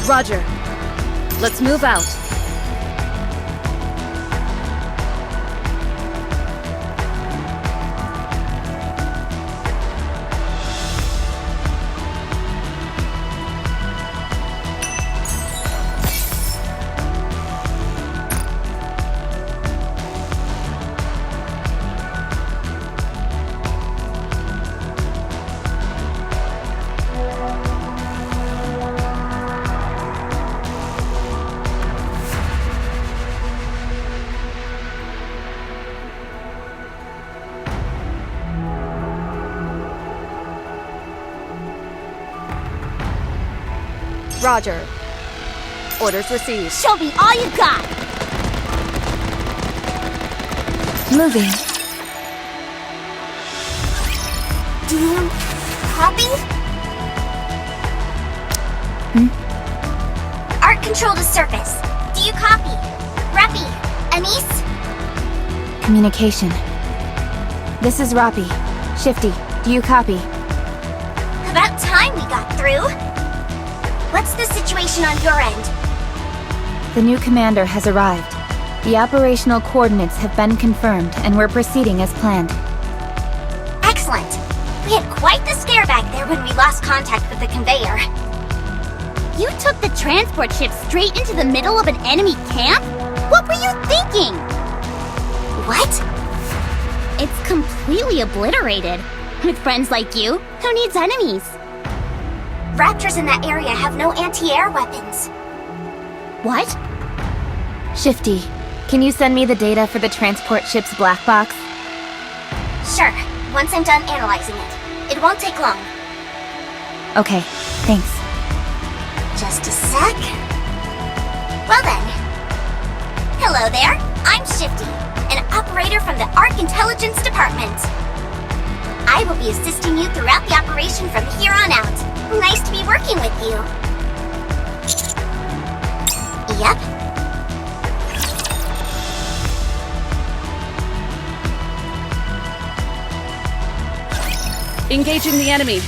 Roger. Let's move out. Roger. Orders received. Show me all you got! Moving. Do you copy? Art control to surface. Do you copy? Rappy, Anise? Communication. This is Roppy. Shifty, do you copy? About time we got through. What's the situation on your end? The new commander has arrived. The operational coordinates have been confirmed, and we're proceeding as planned. Excellent. We had quite the scare back there when we lost contact with the conveyor. You took the transport ship straight into the middle of an enemy camp? What were you thinking? What? It's completely obliterated. With friends like you, who needs enemies? Raptors in that area have no anti-air weapons. What? Shifty, can you send me the data for the transport ship's black box? Sure, once I'm done analyzing it. It won't take long. Okay, thanks. Just a sec. Well then. Hello there, I'm Shifty, an operator from the Arc Intelligence Department. I will be assisting you throughout the operation from here on out. Nice to be working with you. Yep. Engaging the enemy.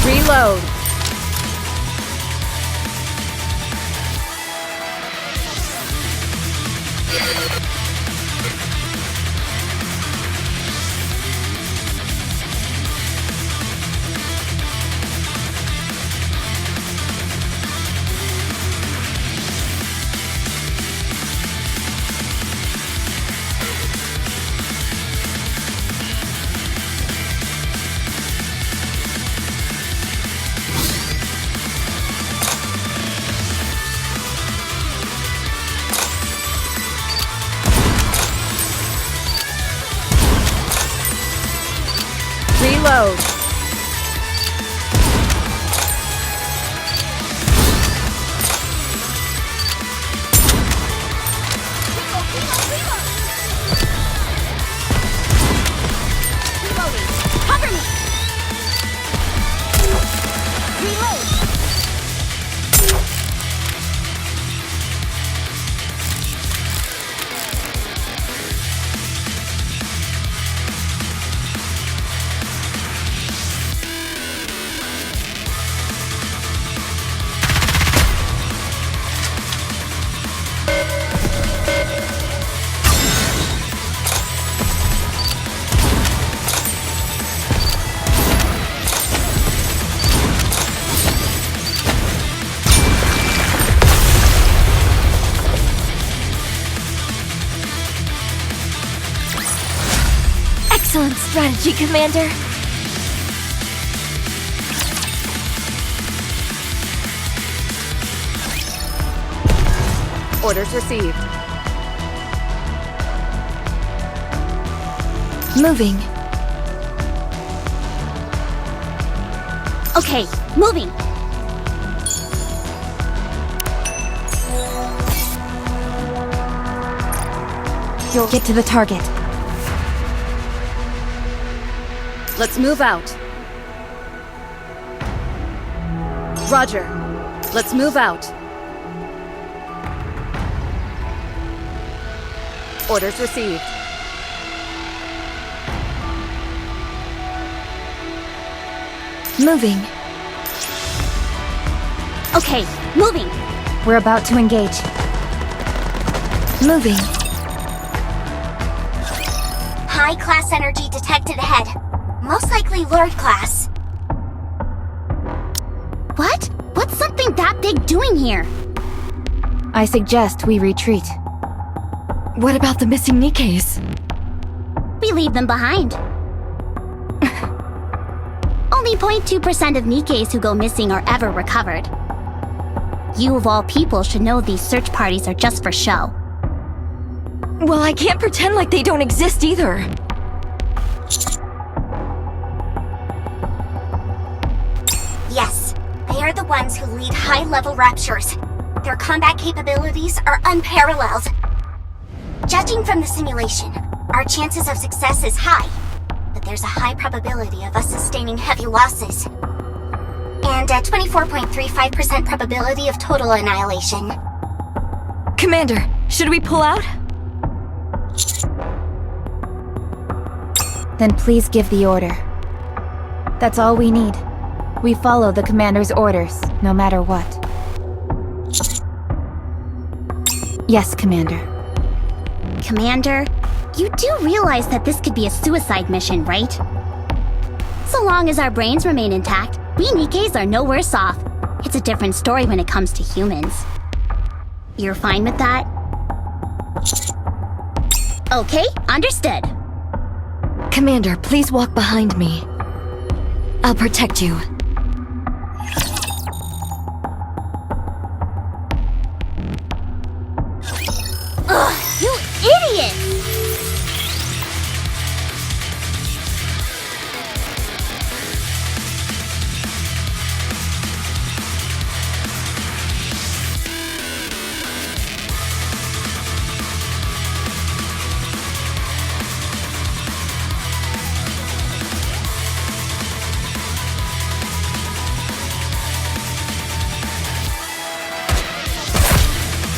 Reload. Reload. Reloading. Cover me. Reload. Excellent strategy, Commander. Orders received. Moving. Okay, moving. You'll get to the target. Let's move out. Roger. Let's move out. Orders received. Moving. Okay, moving. We're about to engage. Moving. High class energy detected ahead. Most likely Lord class. What? What's something that big doing here? I suggest we retreat. What about the missing NIKKEs? We leave them behind. Only 0.2% of NIKKEs who go missing are ever recovered. You of all people should know these search parties are just for show. Well, I can't pretend like they don't exist either. Yes, they are the ones who lead high-level raptures. Their combat capabilities are unparalleled. Judging from the simulation, our chances of success is high, but there's a high probability of us sustaining heavy losses. And a 24.35% probability of total annihilation. Commander, should we pull out? Then please give the order. That's all we need. We follow the commander's orders, no matter what. Yes, Commander. Commander, you do realize that this could be a suicide mission, right? So long as our brains remain intact, we NIKKEs are no worse off. It's a different story when it comes to humans. You're fine with that? Okay, understood. Commander, please walk behind me. I'll protect you. Ugh, you idiot!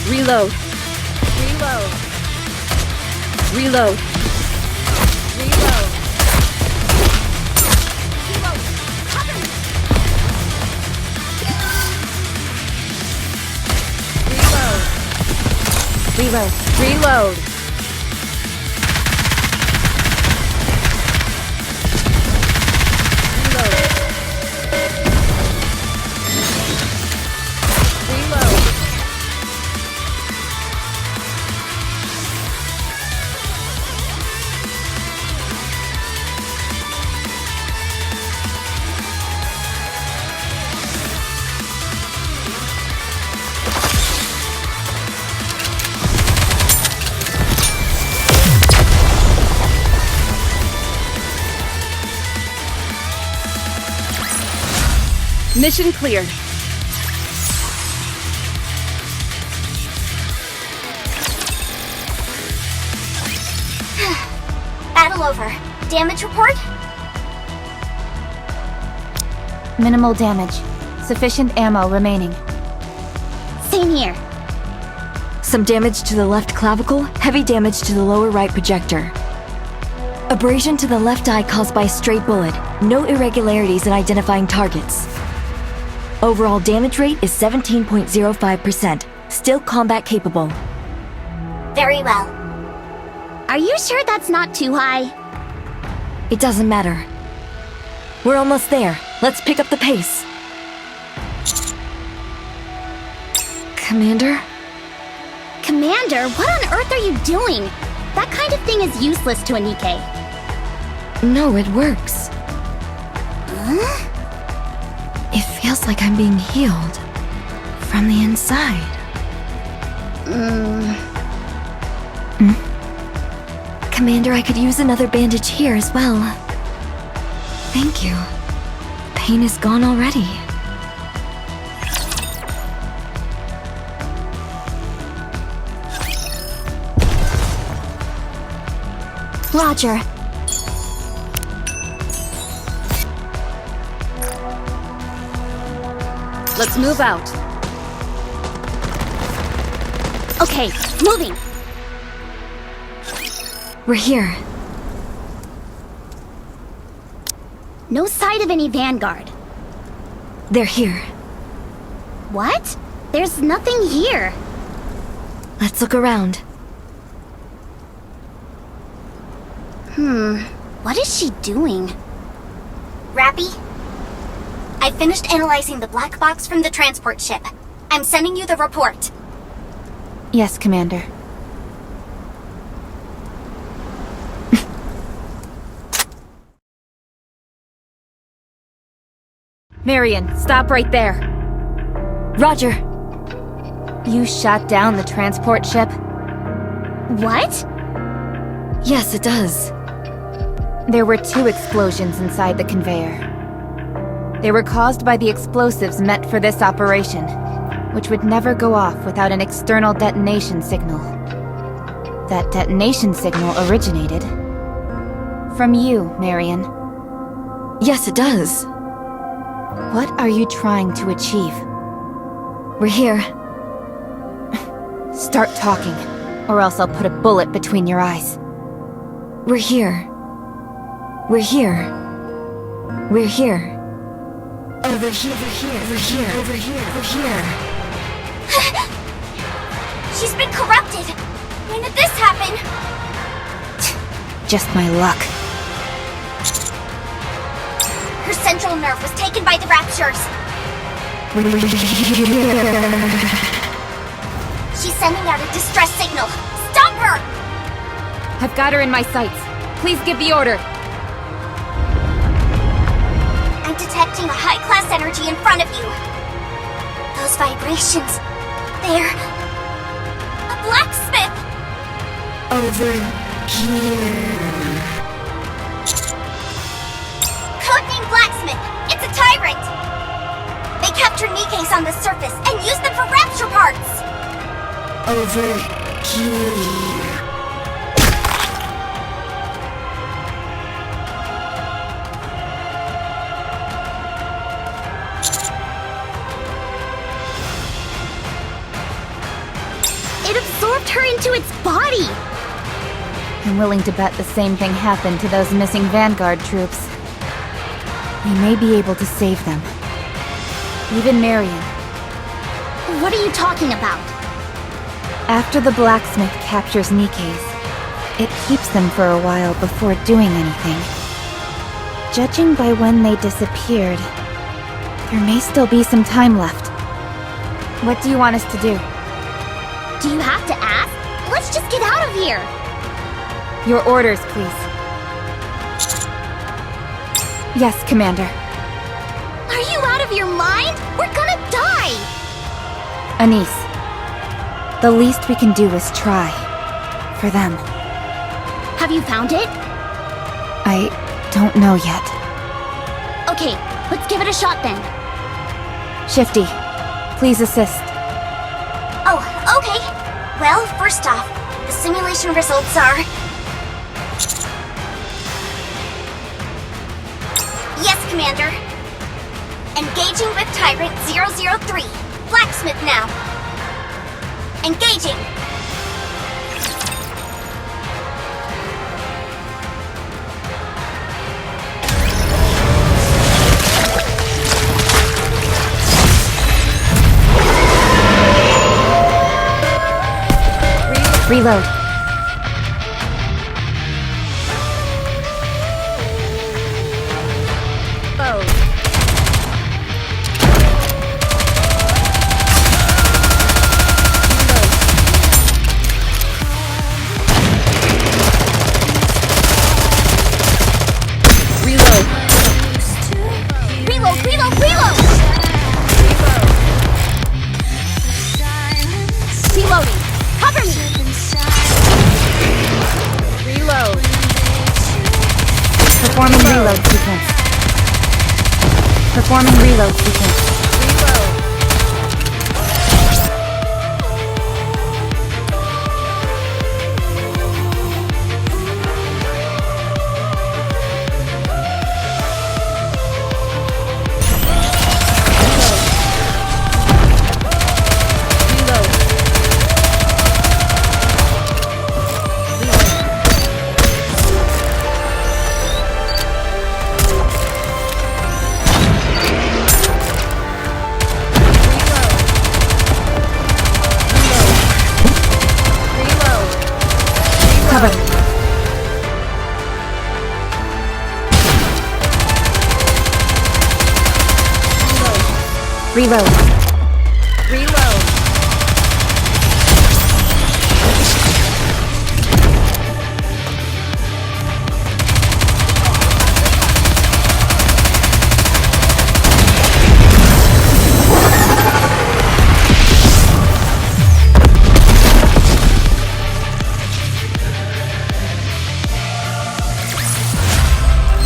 Reload. Reload. Reload. Reload. Reload. Reload. Reload. Mission cleared. Battle over. Damage report? Minimal damage. Sufficient ammo remaining. Same here. Some damage to the left clavicle, heavy damage to the lower right projector. Abrasion to the left eye caused by a stray bullet. No irregularities in identifying targets. Overall damage rate is 17.05%. Still combat capable. Very well. Are you sure that's not too high? It doesn't matter. We're almost there. Let's pick up the pace. Commander? Commander, what on earth are you doing? That kind of thing is useless to a NIKKE. No, it works. Huh? It feels like I'm being healed from the inside. Commander, I could use another bandage here as well. Thank you. Pain is gone already. Roger. Let's move out. Okay, moving. We're here. No sight of any Vanguard. They're here. What? There's nothing here. Let's look around. What is she doing? Rappy? I finished analyzing the black box from the transport ship. I'm sending you the report. Yes, Commander. Marion, stop right there. Roger. You shot down the transport ship? What? Yes, it does. There were 2 explosions inside the conveyor. They were caused by the explosives meant for this operation, which would never go off without an external detonation signal. That detonation signal originated from you, Marion. Yes, it does. What are you trying to achieve? We're here. Start talking, or else I'll put a bullet between your eyes. We're here. We're here. We're here. Over here, over here, over here, over here, over here. She's been corrupted! When did this happen? Just my luck. Her central nerve was taken by the raptures. She's sending out a distress signal. Stop her! I've got her in my sights. Please give the order. I'm detecting a high-class energy in front of you. Those vibrations, they're... a blacksmith! Over here. Codename Blacksmith! It's a tyrant! They capture NIKKEs on the surface and use them for rapture parts! Over here. It absorbed her into its body! I'm willing to bet the same thing happened to those missing Vanguard troops. We may be able to save them. Even Marion. What are you talking about? After the blacksmith captures NIKKEs, it keeps them for a while before doing anything. Judging by when they disappeared, there may still be some time left. What do you want us to do? Do you have to ask? Let's just get out of here! Your orders, please. Yes, Commander. Are you out of your mind? We're gonna die! Anise, the least we can do is try. For them. Have you found it? I don't know yet. Okay, let's give it a shot then. Shifty, please assist. Oh, okay. Well, first off, the simulation results are... Yes, Commander. Engaging with Tyrant 003. Blacksmith now. Engaging. Reload. Load. Reload. Reload, reload, reload! Reloading. Cover me! Reload. Performing reload sequence. Performing reload sequence. Reload. Reload. Reload.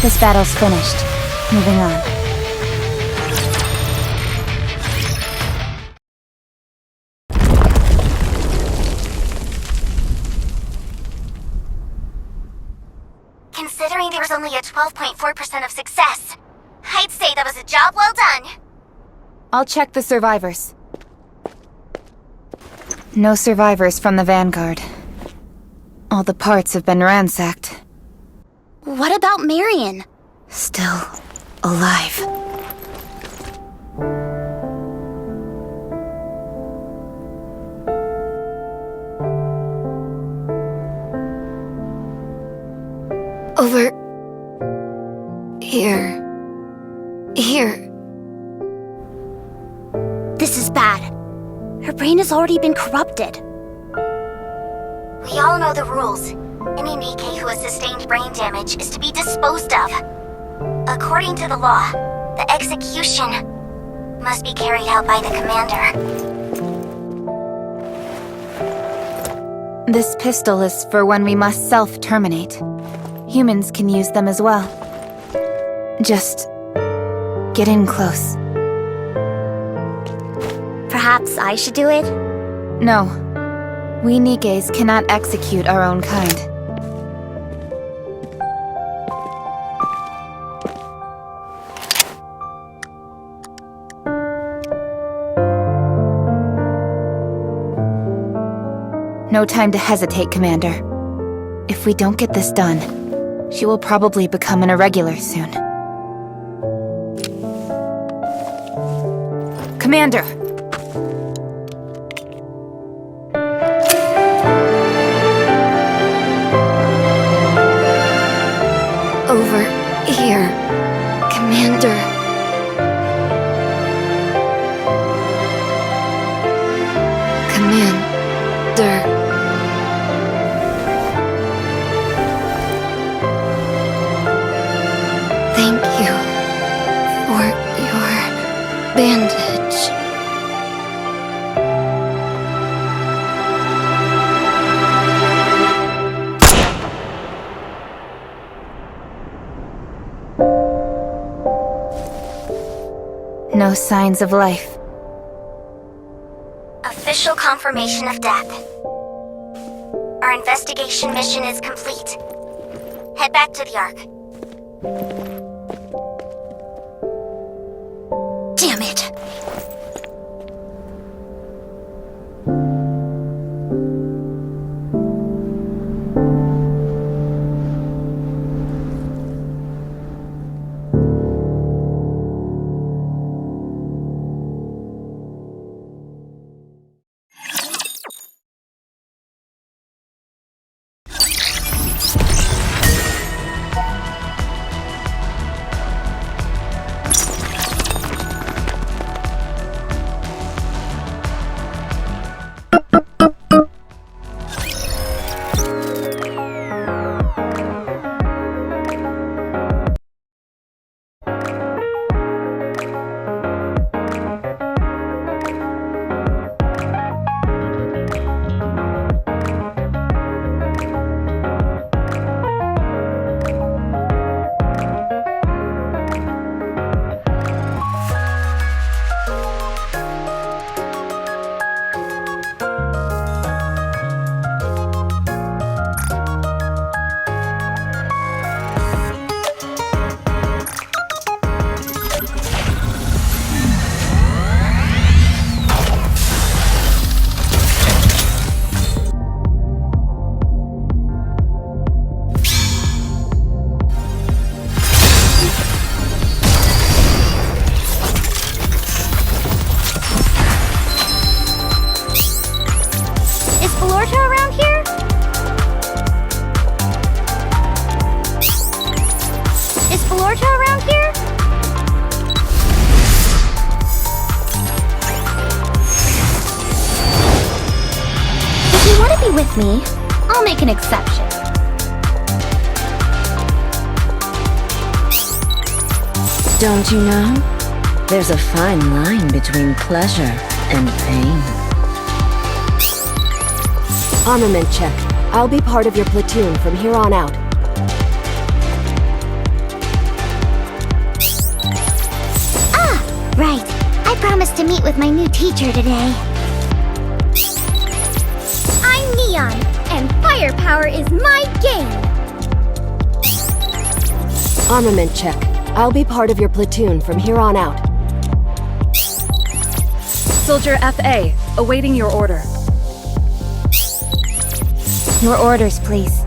This battle's finished. Moving on. Considering there was only a 12.4% of success, I'd say that was a job well done. I'll check the survivors. No survivors from the Vanguard. All the parts have been ransacked. What about Marion? Still alive. Over... here. Here. This is bad. Her brain has already been corrupted. We all know the rules. Any NIKKE who has sustained brain damage is to be disposed of. According to the law, the execution must be carried out by the commander. This pistol is for when we must self-terminate. Humans can use them as well. Just get in close. Perhaps I should do it? No. We NIKKEs cannot execute our own kind. No time to hesitate, Commander. If we don't get this done, she will probably become an irregular soon. Commander! Over here, Commander. Commander. Thank you for your bandage. No signs of life. Official confirmation of death. Our investigation mission is complete. Head back to the Ark. Damn it! me, I'll make an exception. Don't you know? There's a fine line between pleasure and pain. Armament check. I'll be part of your platoon from here on out. Ah, right. I promised to meet with my new teacher today. I'm Neon, and firepower is my game! Armament check. I'll be part of your platoon from here on out. Soldier FA, awaiting your order. Your orders, please.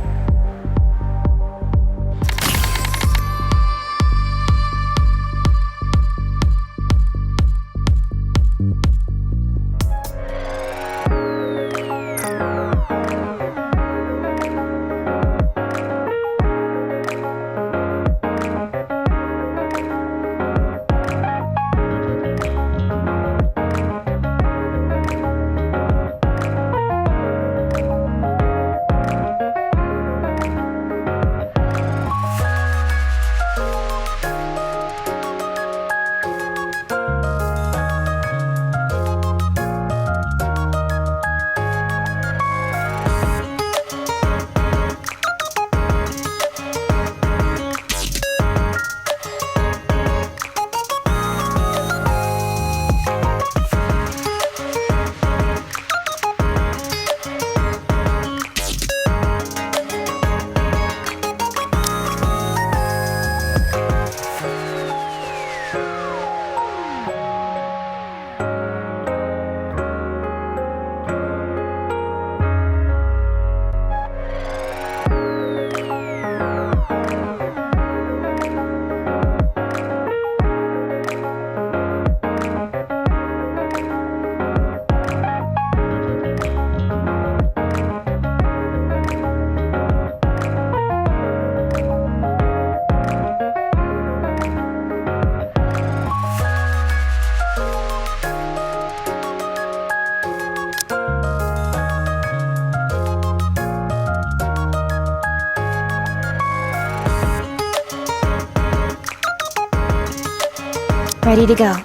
Ready to go.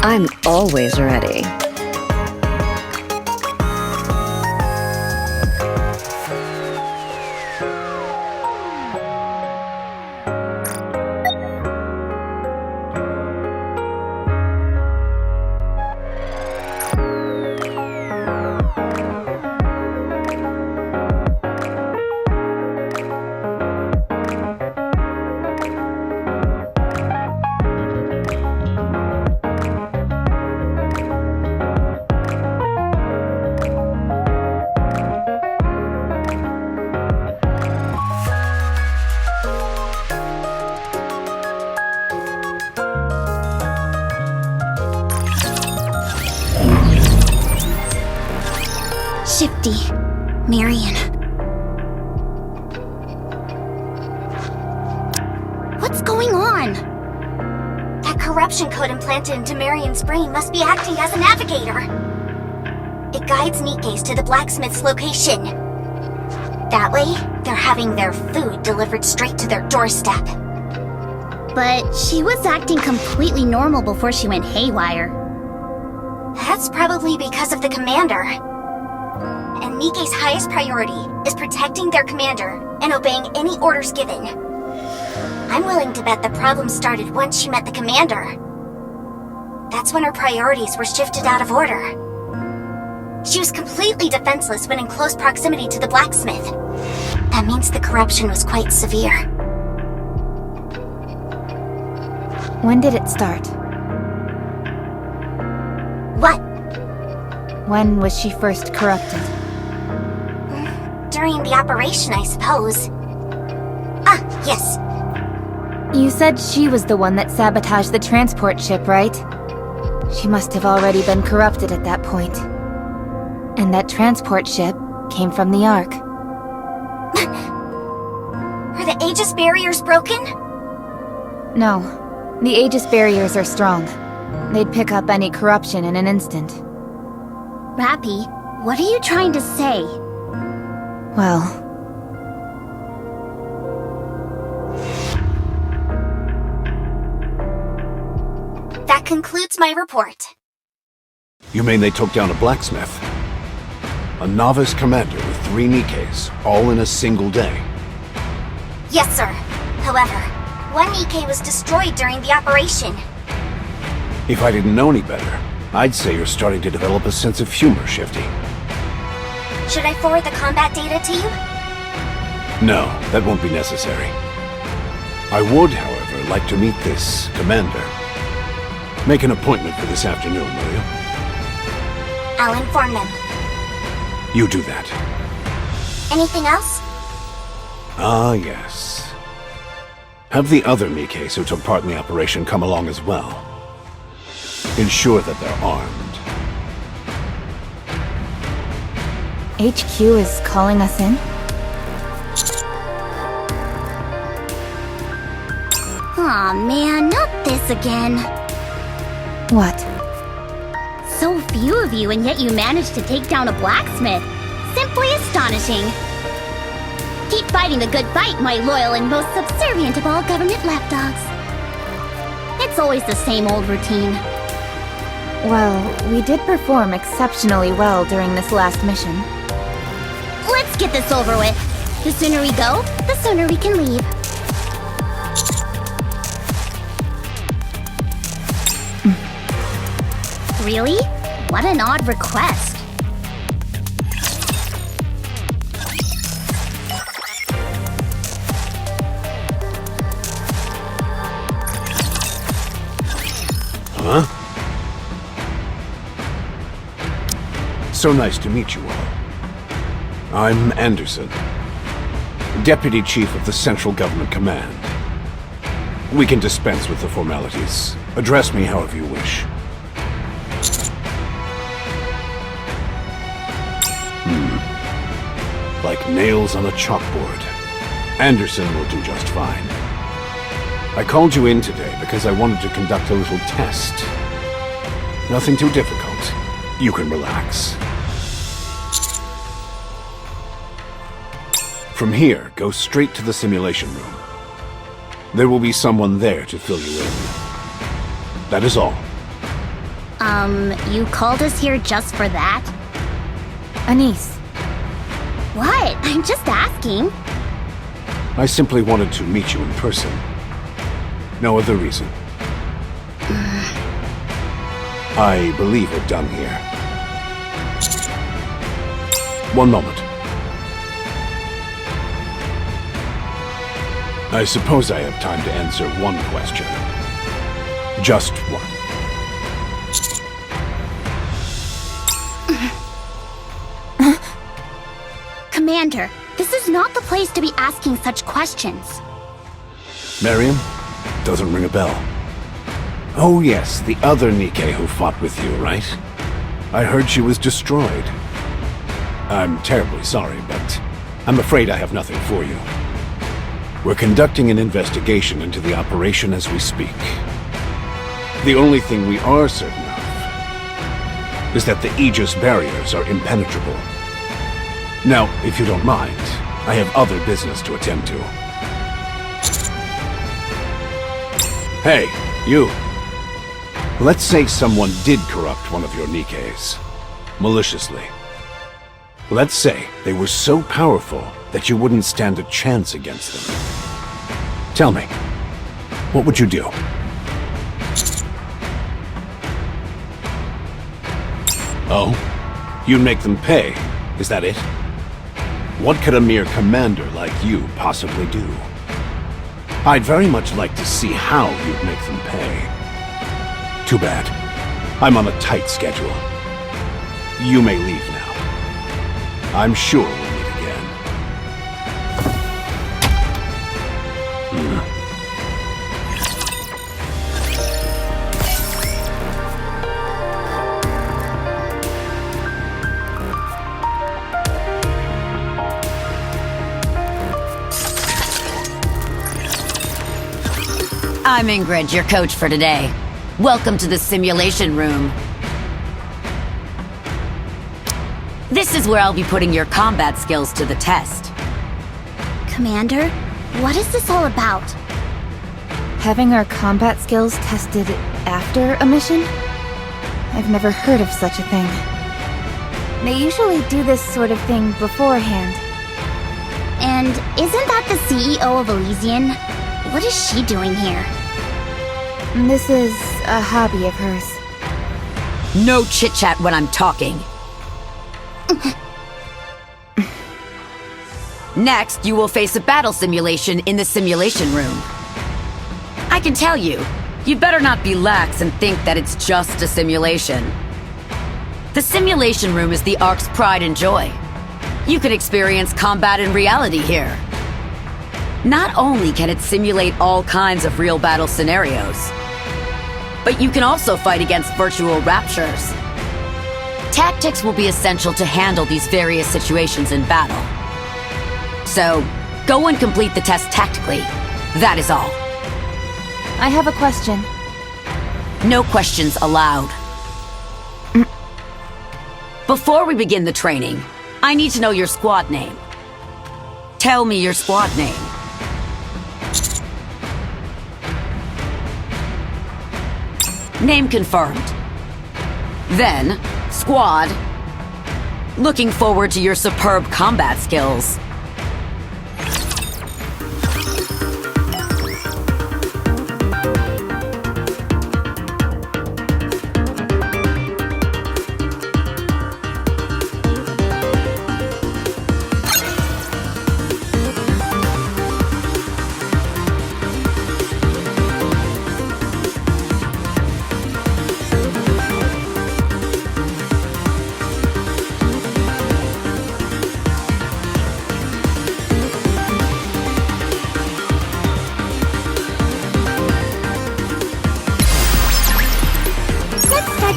I'm always ready. Shifty. Marion. What's going on? That corruption code implanted into Marion's brain must be acting as a navigator. It guides NIKKEs to the blacksmith's location. That way, they're having their food delivered straight to their doorstep. But she was acting completely normal before she went haywire. That's probably because of the commander. And NIKKE's highest priority is protecting their commander and obeying any orders given. I'm willing to bet the problem started once she met the commander. That's when her priorities were shifted out of order. She was completely defenseless when in close proximity to the blacksmith. That means the corruption was quite severe. When did it start? What? When was she first corrupted? During the operation, I suppose. Ah, yes. You said she was the one that sabotaged the transport ship, right? She must have already been corrupted at that point. And that transport ship came from the Ark. Are the Aegis barriers broken? No. The Aegis barriers are strong. They'd pick up any corruption in an instant. Rappy, what are you trying to say? Well... That concludes my report. You mean they took down a blacksmith? A novice commander with 3 NIKKEs, all in a single day? Yes, sir. However, one NIKKE was destroyed during the operation. If I didn't know any better, I'd say you're starting to develop a sense of humor, Shifty. Should I forward the combat data to you? No, that won't be necessary. I would, however, like to meet this commander. Make an appointment for this afternoon, will you? I'll inform them. You do that. Anything else? Ah, yes. Have the other NIKKEs who took part in the operation come along as well. Ensure that they're armed. HQ is calling us in? Aw man, not this again. What? So few of you, and yet you managed to take down a blacksmith. Simply astonishing. Keep fighting the good fight, my loyal and most subservient of all government lapdogs. It's always the same old routine. Well, we did perform exceptionally well during this last mission. Let's get this over with. The sooner we go, the sooner we can leave. Really? What an odd request. Huh? So nice to meet you all. I'm Anderson, Deputy Chief of the Central Government Command. We can dispense with the formalities. Address me however you wish. Like nails on a chalkboard. Anderson will do just fine. I called you in today because I wanted to conduct a little test. Nothing too difficult. You can relax. From here, go straight to the simulation room. There will be someone there to fill you in. That is all. You called us here just for that? Anise. What? I'm just asking. I simply wanted to meet you in person. No other reason. I believe we're done here. One moment. I suppose I have time to answer one question. Just one. Commander, this is not the place to be asking such questions. Marion? Doesn't ring a bell. Oh yes, the other NIKKE who fought with you, right? I heard she was destroyed. I'm terribly sorry, but I'm afraid I have nothing for you. We're conducting an investigation into the operation as we speak. The only thing we are certain of is that the Aegis barriers are impenetrable. Now, if you don't mind, I have other business to attend to. Hey, you. Let's say someone did corrupt one of your NIKKEs. Maliciously. Let's say they were so powerful that you wouldn't stand a chance against them. Tell me, what would you do? Oh? You'd make them pay, is that it? What could a mere commander like you possibly do? I'd very much like to see how you'd make them pay. Too bad. I'm on a tight schedule. You may leave now. I'm sure we'll meet again. I'm Ingrid, your coach for today. Welcome to the simulation room. This is where I'll be putting your combat skills to the test. Commander, what is this all about? Having our combat skills tested after a mission? I've never heard of such a thing. They usually do this sort of thing beforehand. And isn't that the CEO of Elysian? What is she doing here? This is a hobby of hers. No chit-chat when I'm talking. Next, you will face a battle simulation in the simulation room. I can tell you, you'd better not be lax and think that it's just a simulation. The simulation room is the Ark's pride and joy. You can experience combat in reality here. Not only can it simulate all kinds of real battle scenarios, but you can also fight against virtual raptures. Tactics will be essential to handle these various situations in battle. So, go and complete the test tactically. That is all. I have a question. No questions allowed. Before we begin the training, I need to know your squad name. Tell me your squad name. Name confirmed. Then, squad. Looking forward to your superb combat skills.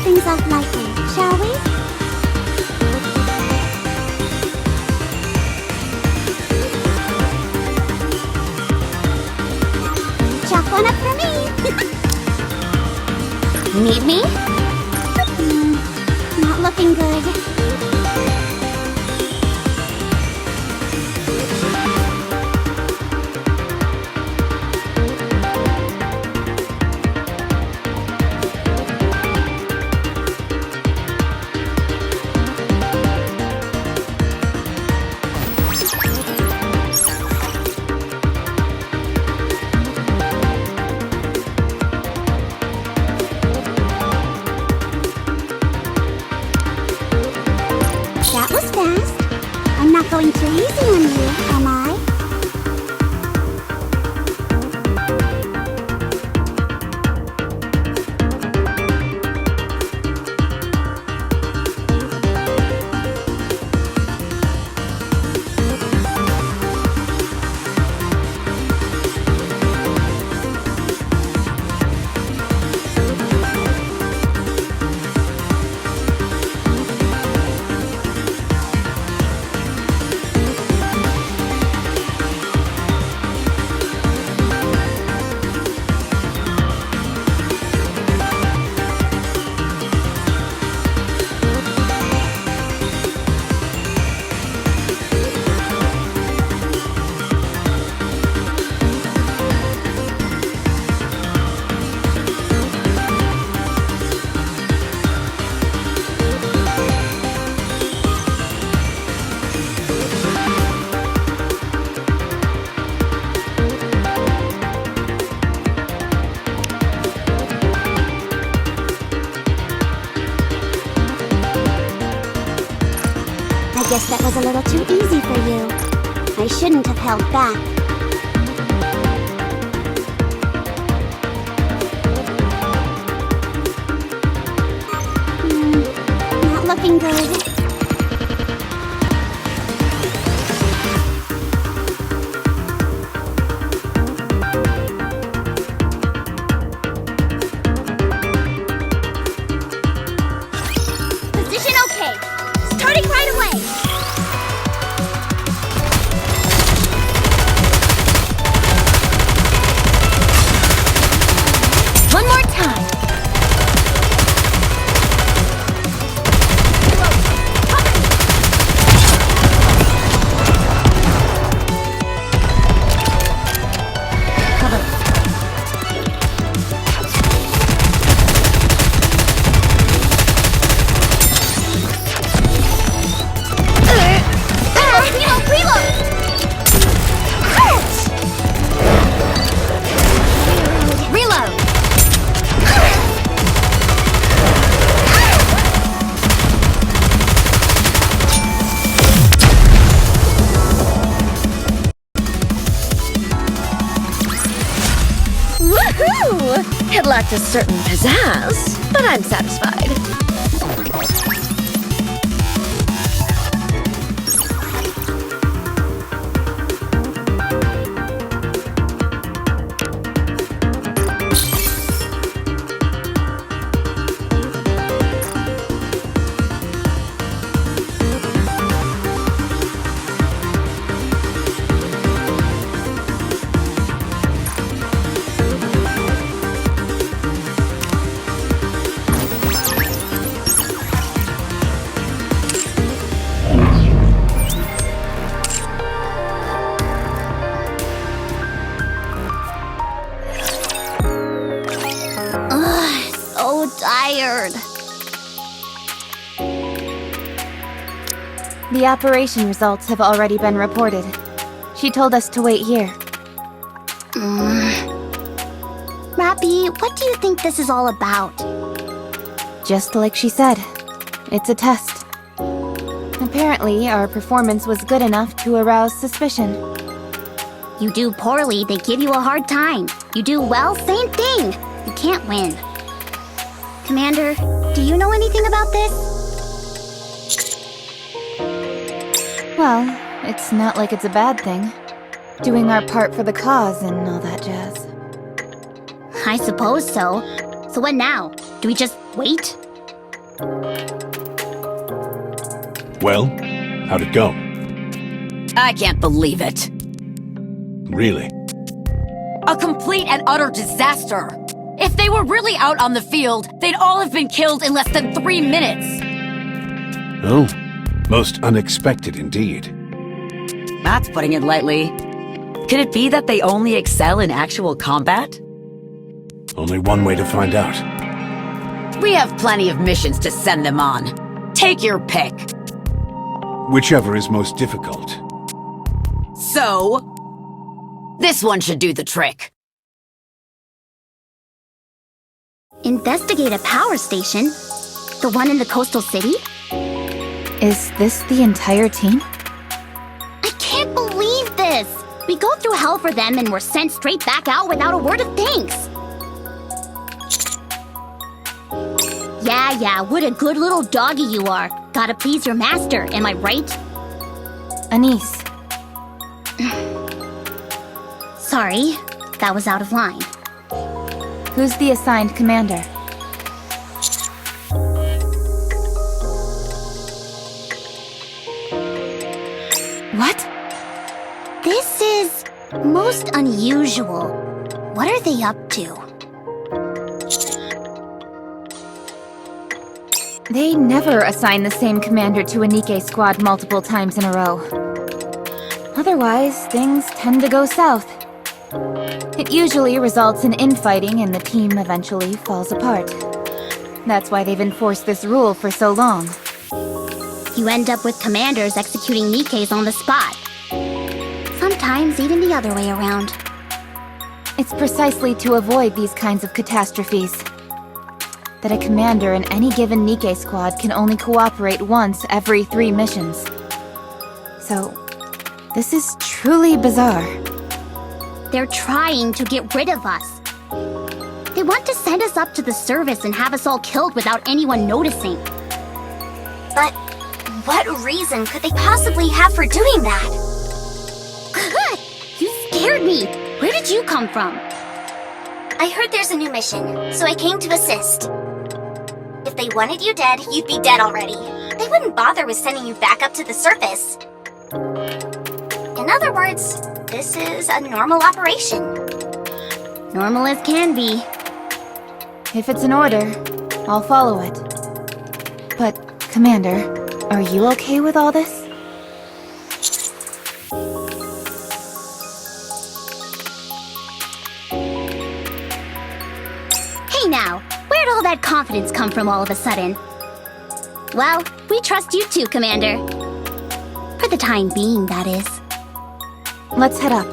Things off lightly, shall we? Chalk one up for me. Need me? Not looking good. That was fast. I'm not going too easy on you, am I? I guess that was a little too easy for you. I shouldn't have held back. Not looking good. Position okay. Starting right away. lacked a certain pizzazz, but I'm satisfied. Tired. The operation results have already been reported. She told us to wait here. Rappy, what do you think this is all about? Just like she said, it's a test. Apparently, our performance was good enough to arouse suspicion. You do poorly, they give you a hard time. You do well, same thing. You can't win. Commander, do you know anything about this? Well, it's not like it's a bad thing. Doing our part for the cause and all that jazz. I suppose so. So what now? Do we just wait? Well, how'd it go? I can't believe it. Really? A complete and utter disaster. If they were really out on the field, they'd all have been killed in less than 3 minutes. Oh, most unexpected indeed. That's putting it lightly. Could it be that they only excel in actual combat? Only one way to find out. We have plenty of missions to send them on. Take your pick. Whichever is most difficult. So, this one should do the trick. Investigate a power station? The one in the coastal city? Is this the entire team? I can't believe this! We go through hell for them and we're sent straight back out without a word of thanks! Yeah, what a good little doggy you are. Gotta please your master, am I right? Anise. Sorry, that was out of line. Who's the assigned commander? What? This is most unusual. What are they up to? They never assign the same commander to a NIKKE squad multiple times in a row. Otherwise, things tend to go south. It usually results in infighting and the team eventually falls apart. That's why they've enforced this rule for so long. You end up with commanders executing NIKKEs on the spot. Sometimes even the other way around. It's precisely to avoid these kinds of catastrophes that a commander in any given NIKKE squad can only cooperate once every 3 missions. So, this is truly bizarre. They're trying to get rid of us. They want to send us up to the service and have us all killed without anyone noticing. But what reason could they possibly have for doing that? You scared me! Where did you come from? I heard there's a new mission, so I came to assist. If they wanted you dead, you'd be dead already. They wouldn't bother with sending you back up to the surface. In other words, this is a normal operation. Normal as can be. If it's an order, I'll follow it. But, Commander, are you okay with all this? Hey now, where'd all that confidence come from all of a sudden? Well, we trust you too, Commander. For the time being, that is. Let's head up.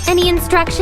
Any instructions?